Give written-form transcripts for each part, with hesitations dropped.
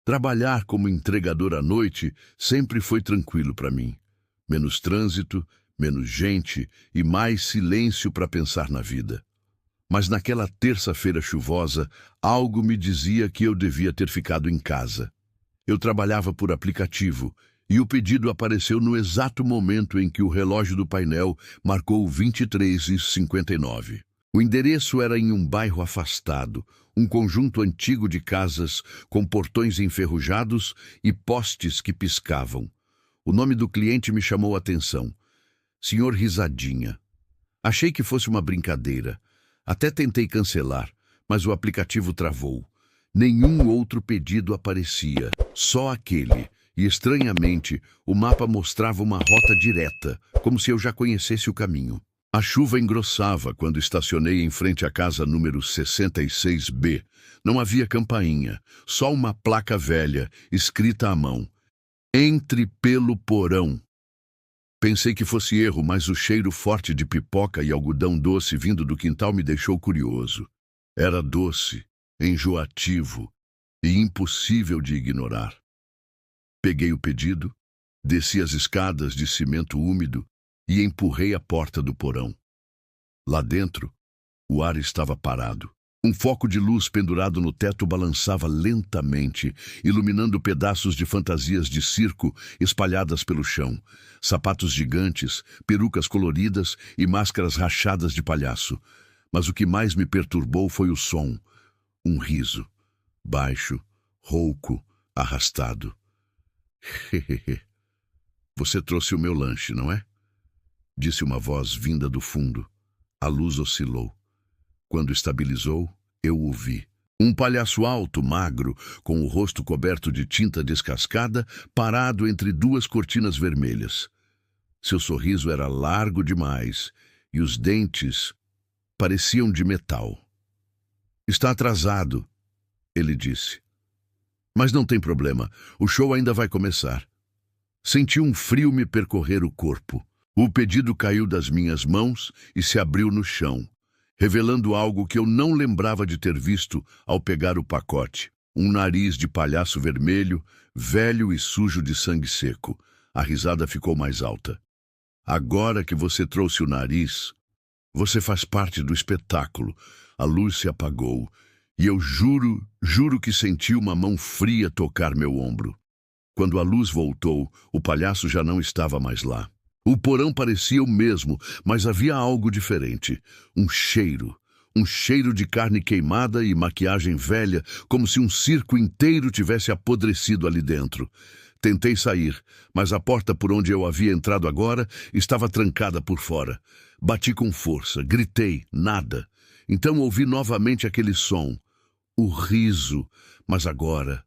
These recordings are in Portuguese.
Trabalhar como entregador à noite sempre foi tranquilo para mim. Menos trânsito, menos gente e mais silêncio para pensar na vida. Mas naquela terça-feira chuvosa, algo me dizia que eu devia ter ficado em casa. Eu trabalhava por aplicativo e o pedido apareceu no exato momento em que o relógio do painel marcou 23h59. O endereço era em um bairro afastado, um conjunto antigo de casas com portões enferrujados e postes que piscavam. O nome do cliente me chamou a atenção. Senhor Risadinha. Achei que fosse uma brincadeira. Até tentei cancelar, mas o aplicativo travou. Nenhum outro pedido aparecia, só aquele. E, estranhamente, o mapa mostrava uma rota direta, como se eu já conhecesse o caminho. A chuva engrossava quando estacionei em frente à casa número 66B. Não havia campainha, só uma placa velha, escrita à mão. Entre pelo porão. Pensei que fosse erro, mas o cheiro forte de pipoca e algodão doce vindo do quintal me deixou curioso. Era doce, enjoativo e impossível de ignorar. Peguei o pedido, desci as escadas de cimento úmido e empurrei a porta do porão. Lá dentro, o ar estava parado. Um foco de luz pendurado no teto balançava lentamente, iluminando pedaços de fantasias de circo espalhadas pelo chão. Sapatos gigantes, perucas coloridas e máscaras rachadas de palhaço. Mas o que mais me perturbou foi o som. Um riso, baixo, rouco, arrastado. Hehehe. Você trouxe o meu lanche, não é? Disse uma voz vinda do fundo. A luz oscilou. Quando estabilizou, eu o vi. Um palhaço alto, magro, com o rosto coberto de tinta descascada, parado entre duas cortinas vermelhas. Seu sorriso era largo demais e os dentes pareciam de metal. Está atrasado, ele disse. Mas não tem problema, o show ainda vai começar. Senti um frio me percorrer o corpo. O pedido caiu das minhas mãos e se abriu no chão, revelando algo que eu não lembrava de ter visto ao pegar o pacote. Um nariz de palhaço vermelho, velho e sujo de sangue seco. A risada ficou mais alta. Agora que você trouxe o nariz, você faz parte do espetáculo. A luz se apagou e eu juro que senti uma mão fria tocar meu ombro. Quando a luz voltou, o palhaço já não estava mais lá. O porão parecia o mesmo, mas havia algo diferente. Um cheiro de carne queimada e maquiagem velha, como se um circo inteiro tivesse apodrecido ali dentro. Tentei sair, mas a porta por onde eu havia entrado agora estava trancada por fora. Bati com força, gritei, nada. Então ouvi novamente aquele som. O riso, mas agora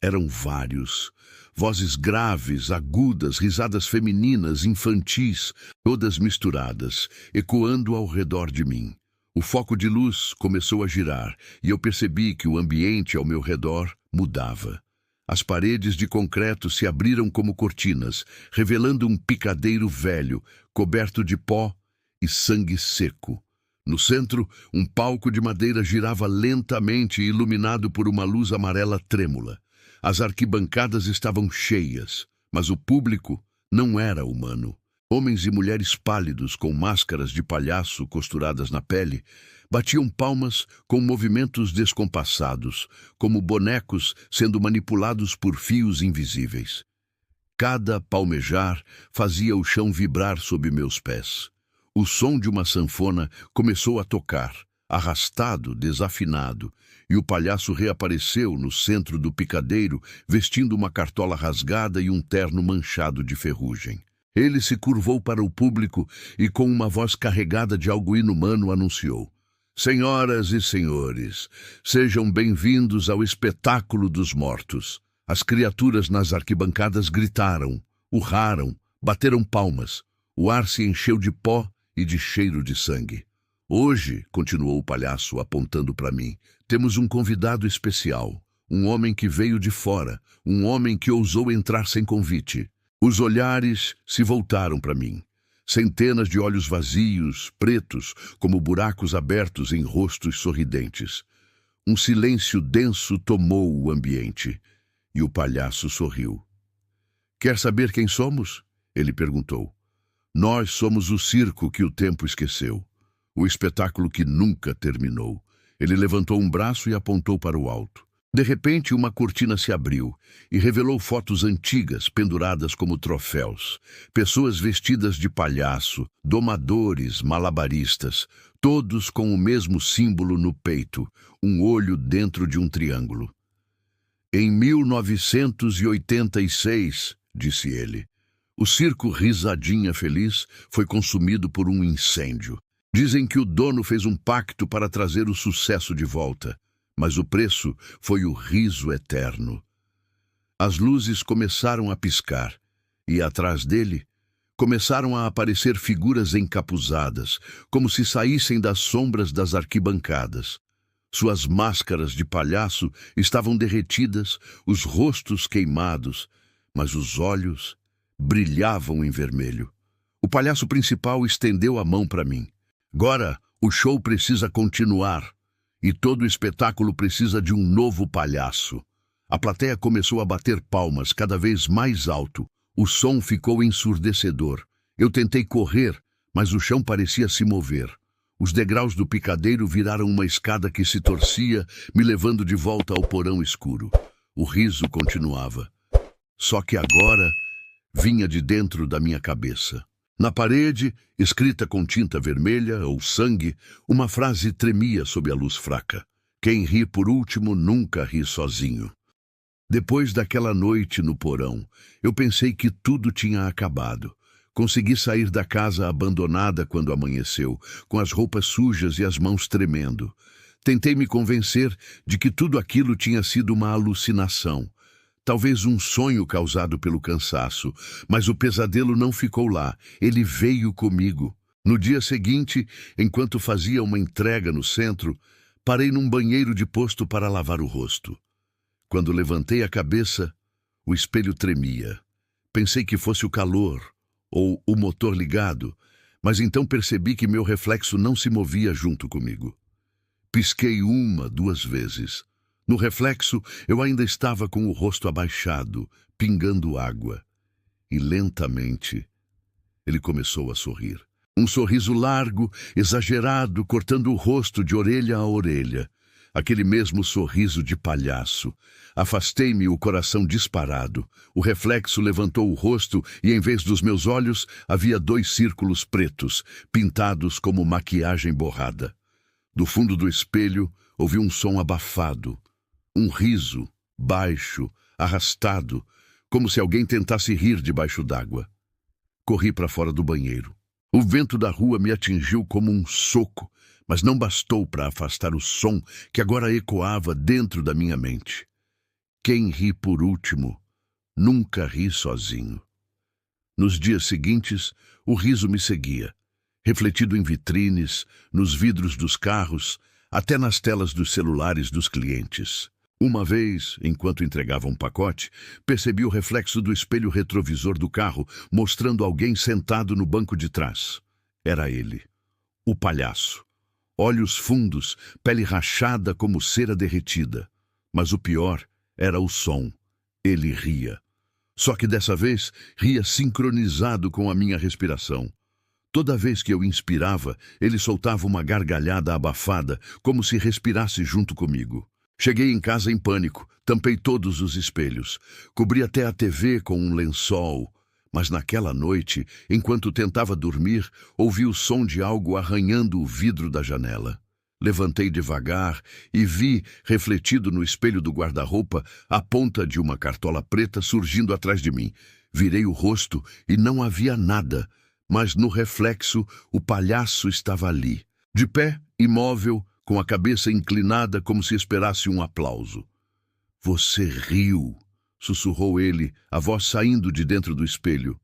eram vários. Vozes graves, agudas, risadas femininas, infantis, todas misturadas, ecoando ao redor de mim. O foco de luz começou a girar e eu percebi que o ambiente ao meu redor mudava. As paredes de concreto se abriram como cortinas, revelando um picadeiro velho, coberto de pó e sangue seco. No centro, um palco de madeira girava lentamente, iluminado por uma luz amarela trêmula. As arquibancadas estavam cheias, mas o público não era humano. Homens e mulheres pálidos, com máscaras de palhaço costuradas na pele, batiam palmas com movimentos descompassados, como bonecos sendo manipulados por fios invisíveis. Cada palmejar fazia o chão vibrar sob meus pés. O som de uma sanfona começou a tocar, arrastado, desafinado, e o palhaço reapareceu no centro do picadeiro, vestindo uma cartola rasgada e um terno manchado de ferrugem. Ele se curvou para o público e, com uma voz carregada de algo inumano, anunciou: Senhoras e senhores, sejam bem-vindos ao espetáculo dos mortos. As criaturas nas arquibancadas gritaram, urraram, bateram palmas. O ar se encheu de pó e de cheiro de sangue. Hoje, continuou o palhaço apontando para mim, temos um convidado especial, um homem que veio de fora, um homem que ousou entrar sem convite. Os olhares se voltaram para mim. Centenas de olhos vazios, pretos, como buracos abertos em rostos sorridentes. Um silêncio denso tomou o ambiente. E o palhaço sorriu. Quer saber quem somos? Ele perguntou. Nós somos o circo que o tempo esqueceu. O espetáculo que nunca terminou. Ele levantou um braço e apontou para o alto. De repente, uma cortina se abriu e revelou fotos antigas penduradas como troféus. Pessoas vestidas de palhaço, domadores, malabaristas, todos com o mesmo símbolo no peito, um olho dentro de um triângulo. Em 1986, disse ele, o circo Risadinha Feliz foi consumido por um incêndio. Dizem que o dono fez um pacto para trazer o sucesso de volta. Mas o preço foi o riso eterno. As luzes começaram a piscar, e atrás dele começaram a aparecer figuras encapuzadas, como se saíssem das sombras das arquibancadas. Suas máscaras de palhaço estavam derretidas, os rostos queimados, mas os olhos brilhavam em vermelho. O palhaço principal estendeu a mão para mim. Agora, o show precisa continuar. E todo espetáculo precisa de um novo palhaço. A plateia começou a bater palmas cada vez mais alto. O som ficou ensurdecedor. Eu tentei correr, mas o chão parecia se mover. Os degraus do picadeiro viraram uma escada que se torcia, me levando de volta ao porão escuro. O riso continuava. Só que agora vinha de dentro da minha cabeça. Na parede, escrita com tinta vermelha ou sangue, uma frase tremia sob a luz fraca. Quem ri por último nunca ri sozinho. Depois daquela noite no porão, eu pensei que tudo tinha acabado. Consegui sair da casa abandonada quando amanheceu, com as roupas sujas e as mãos tremendo. Tentei me convencer de que tudo aquilo tinha sido uma alucinação. Talvez um sonho causado pelo cansaço, mas o pesadelo não ficou lá, ele veio comigo. No dia seguinte, enquanto fazia uma entrega no centro, parei num banheiro de posto para lavar o rosto. Quando levantei a cabeça, o espelho tremia. Pensei que fosse o calor ou o motor ligado, mas então percebi que meu reflexo não se movia junto comigo. Pisquei 1, 2 vezes. No reflexo, eu ainda estava com o rosto abaixado, pingando água. E lentamente, ele começou a sorrir. Um sorriso largo, exagerado, cortando o rosto de orelha a orelha. Aquele mesmo sorriso de palhaço. Afastei-me, o coração disparado. O reflexo levantou o rosto e, em vez dos meus olhos, havia 2 círculos pretos, pintados como maquiagem borrada. Do fundo do espelho, ouvi um som abafado. Um riso, baixo, arrastado, como se alguém tentasse rir debaixo d'água. Corri para fora do banheiro. O vento da rua me atingiu como um soco, mas não bastou para afastar o som que agora ecoava dentro da minha mente. Quem ri por último, nunca ri sozinho. Nos dias seguintes, o riso me seguia, refletido em vitrines, nos vidros dos carros, até nas telas dos celulares dos clientes. Uma vez, enquanto entregava um pacote, percebi o reflexo do espelho retrovisor do carro, mostrando alguém sentado no banco de trás. Era ele, o palhaço. Olhos fundos, pele rachada como cera derretida. Mas o pior era o som. Ele ria. Só que dessa vez, ria sincronizado com a minha respiração. Toda vez que eu inspirava, ele soltava uma gargalhada abafada, como se respirasse junto comigo. Cheguei em casa em pânico, tampei todos os espelhos, cobri até a TV com um lençol, mas naquela noite, enquanto tentava dormir, ouvi o som de algo arranhando o vidro da janela. Levantei devagar e vi, refletido no espelho do guarda-roupa, a ponta de uma cartola preta surgindo atrás de mim. Virei o rosto e não havia nada, mas no reflexo o palhaço estava ali, de pé, imóvel, com a cabeça inclinada como se esperasse um aplauso. Você riu, sussurrou ele, a voz saindo de dentro do espelho.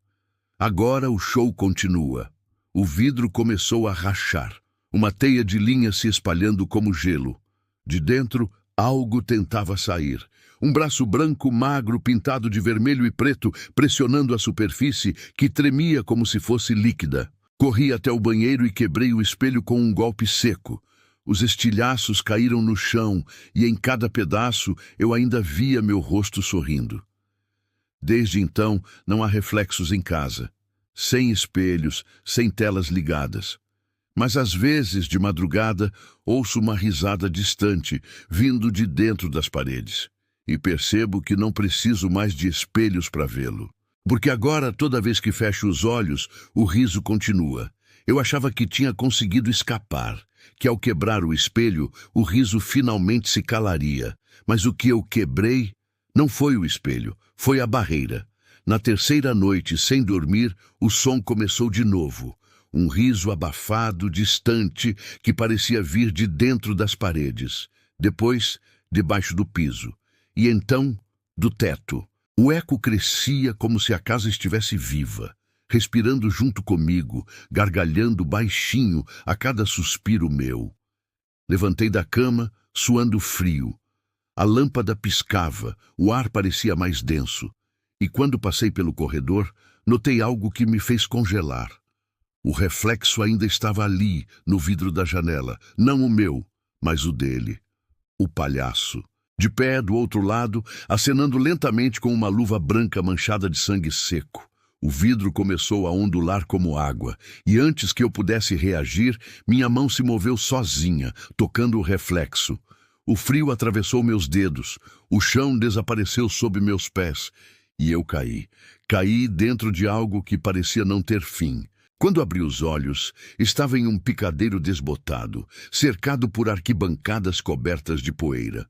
Agora o show continua. O vidro começou a rachar, uma teia de linha se espalhando como gelo. De dentro, algo tentava sair. Um braço branco magro pintado de vermelho e preto, pressionando a superfície, que tremia como se fosse líquida. Corri até o banheiro e quebrei o espelho com um golpe seco. Os estilhaços caíram no chão e em cada pedaço eu ainda via meu rosto sorrindo. Desde então, não há reflexos em casa, sem espelhos, sem telas ligadas. Mas às vezes, de madrugada, ouço uma risada distante, vindo de dentro das paredes. E percebo que não preciso mais de espelhos para vê-lo. Porque agora, toda vez que fecho os olhos, o riso continua. Eu achava que tinha conseguido escapar, que ao quebrar o espelho, o riso finalmente se calaria. Mas o que eu quebrei não foi o espelho, foi a barreira. Na terceira noite, sem dormir, o som começou de novo. Um riso abafado, distante, que parecia vir de dentro das paredes. Depois, debaixo do piso. E então, do teto. O eco crescia como se a casa estivesse viva, respirando junto comigo, gargalhando baixinho a cada suspiro meu. Levantei da cama, suando frio. A lâmpada piscava, o ar parecia mais denso. E quando passei pelo corredor, notei algo que me fez congelar. O reflexo ainda estava ali, no vidro da janela, não o meu, mas o dele. O palhaço. De pé do outro lado, acenando lentamente com uma luva branca manchada de sangue seco. O vidro começou a ondular como água, e antes que eu pudesse reagir, minha mão se moveu sozinha, tocando o reflexo. O frio atravessou meus dedos, o chão desapareceu sob meus pés, e eu caí. Caí dentro de algo que parecia não ter fim. Quando abri os olhos, estava em um picadeiro desbotado, cercado por arquibancadas cobertas de poeira.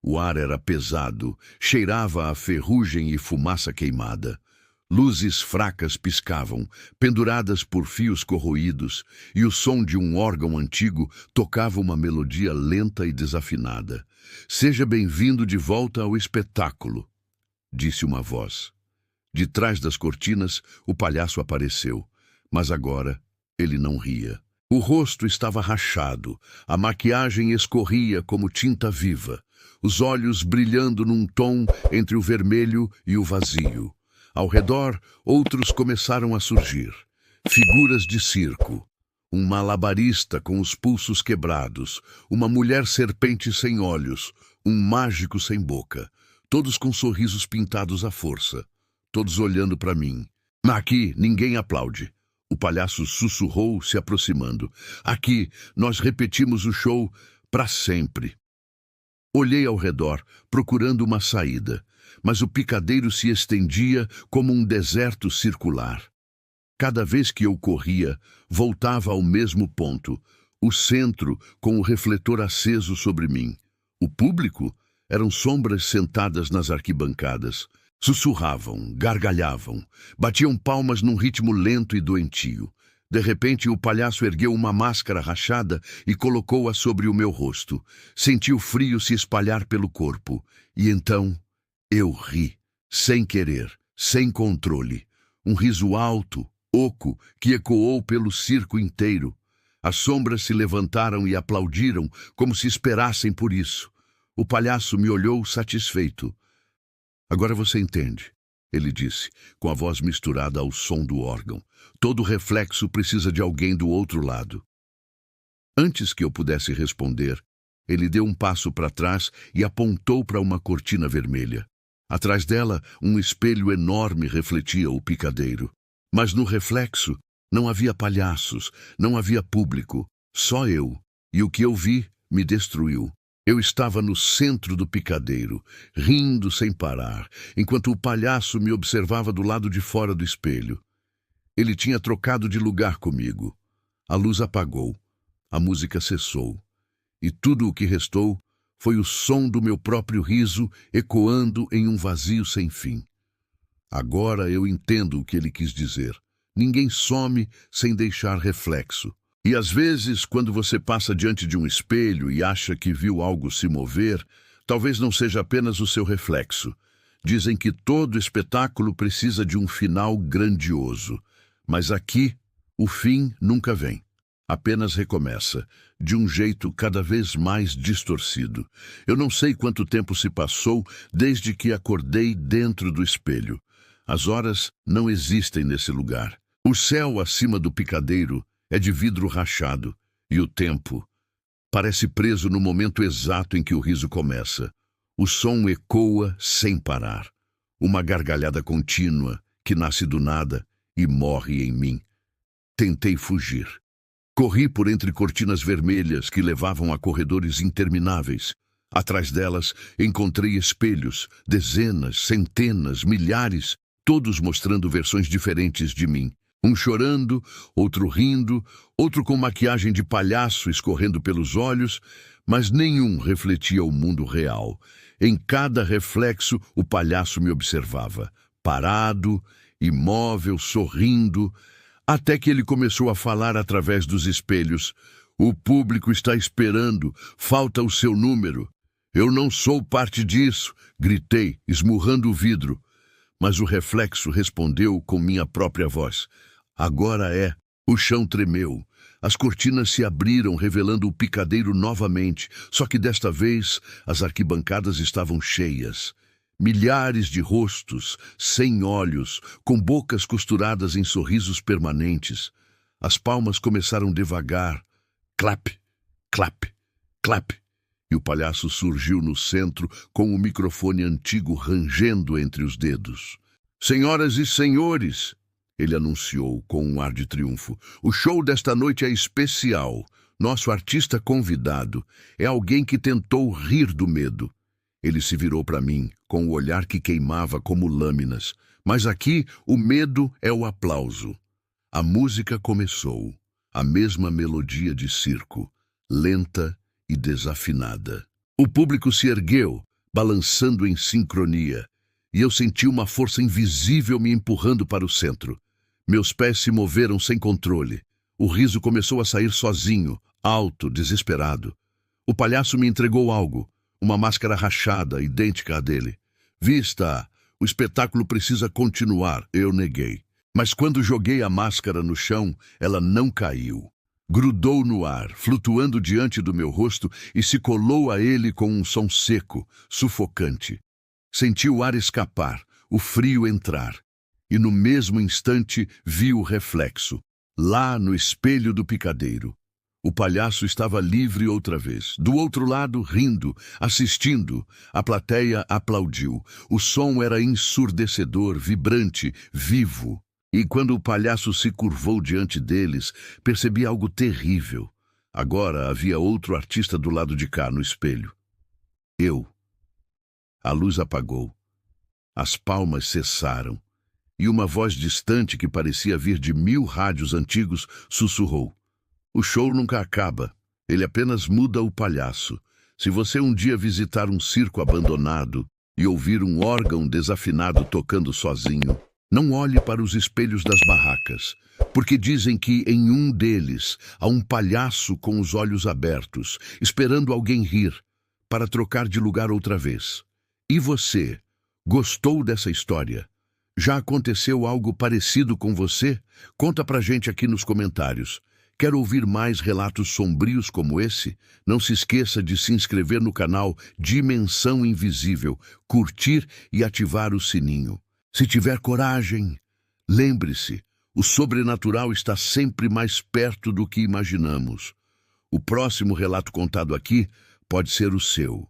O ar era pesado, cheirava a ferrugem e fumaça queimada. Luzes fracas piscavam, penduradas por fios corroídos, e o som de um órgão antigo tocava uma melodia lenta e desafinada. "Seja bem-vindo de volta ao espetáculo", disse uma voz. De trás das cortinas, o palhaço apareceu, mas agora ele não ria. O rosto estava rachado, a maquiagem escorria como tinta viva. Os olhos brilhando num tom entre o vermelho e o vazio. Ao redor, outros começaram a surgir. Figuras de circo. Um malabarista com os pulsos quebrados. Uma mulher serpente sem olhos. Um mágico sem boca. Todos com sorrisos pintados à força. Todos olhando para mim. "Aqui, ninguém aplaude." O palhaço sussurrou, se aproximando. "Aqui, nós repetimos o show para sempre." Olhei ao redor, procurando uma saída, mas o picadeiro se estendia como um deserto circular. Cada vez que eu corria, voltava ao mesmo ponto, o centro com o refletor aceso sobre mim. O público eram sombras sentadas nas arquibancadas. Sussurravam, gargalhavam, batiam palmas num ritmo lento e doentio. De repente, o palhaço ergueu uma máscara rachada e colocou-a sobre o meu rosto. Senti o frio se espalhar pelo corpo. E então, eu ri, sem querer, sem controle. Um riso alto, oco, que ecoou pelo circo inteiro. As sombras se levantaram e aplaudiram, como se esperassem por isso. O palhaço me olhou satisfeito. "Agora você entende", ele disse, com a voz misturada ao som do órgão. "Todo reflexo precisa de alguém do outro lado." Antes que eu pudesse responder, ele deu um passo para trás e apontou para uma cortina vermelha. Atrás dela, um espelho enorme refletia o picadeiro. Mas no reflexo, não havia palhaços, não havia público, só eu. E o que eu vi me destruiu. Eu estava no centro do picadeiro, rindo sem parar, enquanto o palhaço me observava do lado de fora do espelho. Ele tinha trocado de lugar comigo. A luz apagou, a música cessou, e tudo o que restou foi o som do meu próprio riso ecoando em um vazio sem fim. Agora eu entendo o que ele quis dizer. Ninguém some sem deixar reflexo. E às vezes, quando você passa diante de um espelho e acha que viu algo se mover, talvez não seja apenas o seu reflexo. Dizem que todo espetáculo precisa de um final grandioso. Mas aqui, o fim nunca vem. Apenas recomeça, de um jeito cada vez mais distorcido. Eu não sei quanto tempo se passou desde que acordei dentro do espelho. As horas não existem nesse lugar. O céu acima do picadeiro é de vidro rachado, e o tempo Parece preso no momento exato em que o riso começa. O som ecoa sem parar. Uma gargalhada contínua que nasce do nada e morre em mim. Tentei fugir. Corri por entre cortinas vermelhas que levavam a corredores intermináveis. Atrás delas, encontrei espelhos, dezenas, centenas, milhares, todos mostrando versões diferentes de mim. Um chorando, outro rindo, outro com maquiagem de palhaço escorrendo pelos olhos, mas nenhum refletia o mundo real. Em cada reflexo, o palhaço me observava, parado, imóvel, sorrindo, até que ele começou a falar através dos espelhos. O público está esperando, falta o seu número. Eu não sou parte disso, gritei, esmurrando o vidro. Mas o reflexo respondeu com minha própria voz. Agora é. O chão tremeu. As cortinas se abriram, revelando o picadeiro novamente, só que desta vez as arquibancadas estavam cheias. Milhares de rostos, sem olhos, com bocas costuradas em sorrisos permanentes. As palmas começaram devagar. Clap, clap, clap. E o palhaço surgiu no centro com o microfone antigo rangendo entre os dedos. Senhoras e senhores, ele anunciou com um ar de triunfo, o show desta noite é especial. Nosso artista convidado é alguém que tentou rir do medo. Ele se virou para mim, com o olhar que queimava como lâminas. Mas aqui, o medo é o aplauso. A música começou. A mesma melodia de circo, lenta e desafinada. O público se ergueu, balançando em sincronia, e eu senti uma força invisível me empurrando para o centro. Meus pés se moveram sem controle. O riso começou a sair sozinho, alto, desesperado. O palhaço me entregou algo. Uma máscara rachada, idêntica à dele. Vista, o espetáculo precisa continuar, eu neguei. Mas quando joguei a máscara no chão, ela não caiu. Grudou no ar, flutuando diante do meu rosto e se colou a ele com um som seco, sufocante. Senti o ar escapar, o frio entrar. E no mesmo instante vi o reflexo, lá no espelho do picadeiro. O palhaço estava livre outra vez. Do outro lado, rindo, assistindo. A plateia aplaudiu. O som era ensurdecedor, vibrante, vivo. E quando o palhaço se curvou diante deles, percebi algo terrível. Agora havia outro artista do lado de cá, no espelho. Eu. A luz apagou. As palmas cessaram. E uma voz distante que parecia vir de 1000 rádios antigos sussurrou. O show nunca acaba, ele apenas muda o palhaço. Se você um dia visitar um circo abandonado e ouvir um órgão desafinado tocando sozinho, não olhe para os espelhos das barracas, porque dizem que em um deles há um palhaço com os olhos abertos, esperando alguém rir, para trocar de lugar outra vez. E você, gostou dessa história? Já aconteceu algo parecido com você? Conta pra gente aqui nos comentários. Quer ouvir mais relatos sombrios como esse? Não se esqueça de se inscrever no canal Dimensão Invisível, curtir e ativar o sininho. Se tiver coragem, lembre-se, o sobrenatural está sempre mais perto do que imaginamos. O próximo relato contado aqui pode ser o seu.